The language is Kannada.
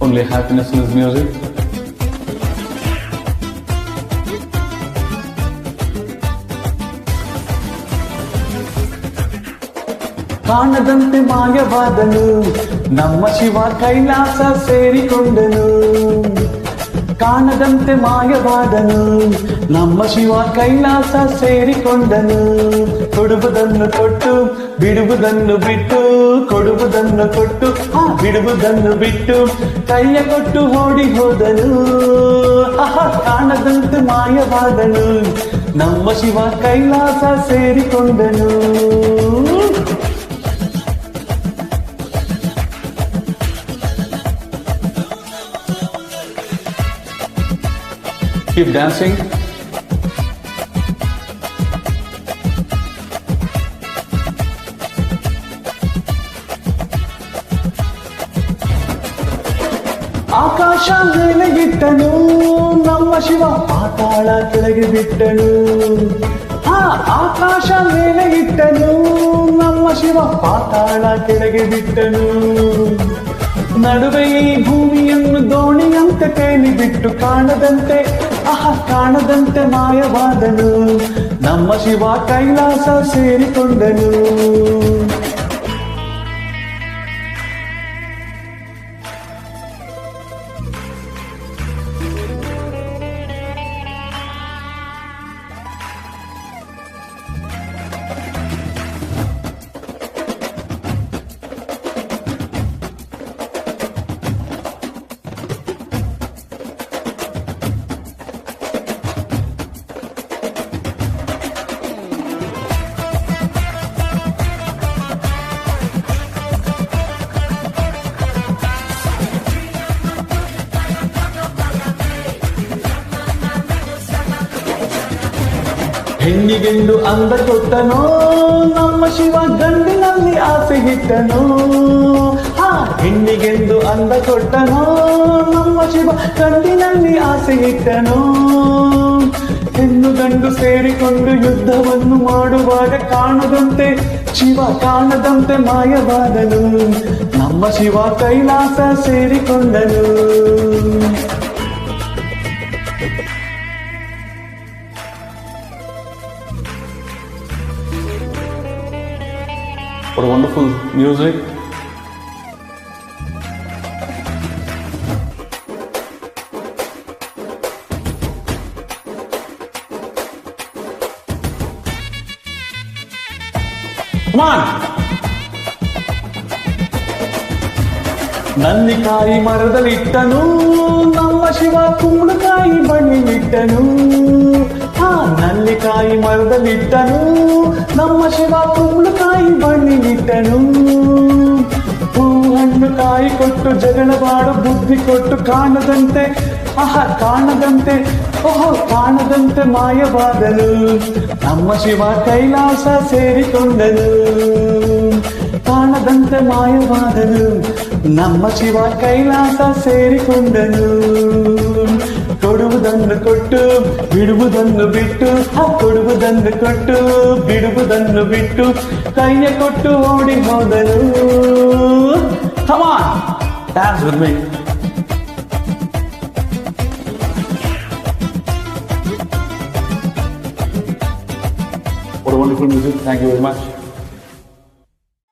Only happiness in his music. ಕಾಣದಂತೆ ಮಾಯವಾದನು ನಮ್ಮ ಶಿವ ಕೈಲಾಸ ಸೇರಿಕೊಂಡನು. ಕಾಣದಂತೆ ಮಾಯವಾದನು ನಮ್ಮ ಶಿವ ಕೈಲಾಸ ಸೇರಿಕೊಂಡನು. ಕೊಡುವುದನ್ನು ಕೊಟ್ಟು ಬಿಡುವುದನ್ನು ಬಿಟ್ಟು, ಕೊಡುವುದನ್ನು ಕೊಟ್ಟು ಬಿಡುವುದನ್ನು ಬಿಟ್ಟು, ಕೈಯ ಕೊಟ್ಟು ಓಡಿ ಹೋದನು. ಕಾಣದಂತೆ ಮಾಯವಾದನು ನಮ್ಮ ಶಿವ ಕೈಲಾಸ ಸೇರಿಕೊಂಡನು. Keep dancing. ಆಕಾಶ ಮೇಲೆ ಬಿಟ್ಟನು ನಮ್ಮ ಶಿವ ಪಾತಾಳ ಕೆಳಗೆ ಬಿಟ್ಟನು. ಆಕಾಶ ಮೇಲೆ ಇಟ್ಟನು ನಮ್ಮ ಶಿವ ಪಾತಾಳ ಕೆಳಗೆ ಬಿಟ್ಟನು. ನಡುವೆ ಈ ಭೂಮಿಯನ್ನು ದೋಣಿಯಂತೆ ತೇಲಿ ಬಿಟ್ಟು, ಕಾಣದಂತೆ ಕಾಣದಂತೆ ಮಾಯವಾದನು ನಮ್ಮ ಶಿವ ಕೈಲಾಸ ಸೇರಿಕೊಂಡನು. ಹೆಣ್ಣಿಗೆಂದು ಅಂದ ಕೊಟ್ಟನೋ ನಮ್ಮ ಶಿವ ಗಂಡಿನಲ್ಲಿ ಆಸೆ ಇಟ್ಟನು. ಹೆಣ್ಣಿಗೆಂದು ಅಂದ ಕೊಟ್ಟನೋ ನಮ್ಮ ಶಿವ ಗಂಡಿನಲ್ಲಿ ಆಸೆ ಇಟ್ಟನು. ಹೆಣ್ಣು ಗಂಡು ಸೇರಿಕೊಂಡು ಯುದ್ಧವನ್ನು ಮಾಡುವಾಗ ಕಾಣದಂತೆ ಶಿವ ಕಾಣದಂತೆ ಮಾಯವಾದನು ನಮ್ಮ Shiva Kailasa ಸೇರಿಕೊಂಡನು. What a wonderful music. Come on. ನಲ್ಲಿಕಾಯಿ ಮರದಲ್ಲಿಟ್ಟನು ನಮ್ಮ ಶಿವ ಕುಂಬಳಕಾಯಿ ಬಳ್ಳಿಲಿಟ್ಟನು. ನಲ್ಲಿಕಾಯಿ ಮರದಲ್ಲಿಟ್ಟನು ನಮ್ಮ ಶಿವ ಕುಂಬಳಕಾಯಿ ಬಳ್ಳಿಲಿಟ್ಟನು. ಹೂ ಹಣ್ಣು ಕಾಯಿ ಕೊಟ್ಟು ಜಗಳವಾಡು ಬುದ್ಧಿ ಕೊಟ್ಟು, ಕಾಣದಂತೆ ಕಾಣದಂತೆ ಕಾಣದಂತೆ ಮಾಯವಾದನು ನಮ್ಮ ಶಿವ ಕೈಲಾಸ ಸೇರಿಕೊಂಡನು. ಕಾಣದಂತೆ ಮಾಯವಾದನು ನಮ್ಮ ಶಿವ ಕೈಲಾಸ ಸೇರಿಕೊಂಡನು. ಕೊಡುವುದನ್ನು ಕೊಟ್ಟು ಬಿಡುವುದನ್ನು ಬಿಟ್ಟು, ಕೊಡುವುದನ್ನು ಕೊಟ್ಟು ಬಿಡುವುದನ್ನು ಬಿಟ್ಟು, ಕೈಯ ಕೊಟ್ಟು ಓಡಿ ಹೋದನು. Come on, dance with me. What a wonderful music. Thank you very much.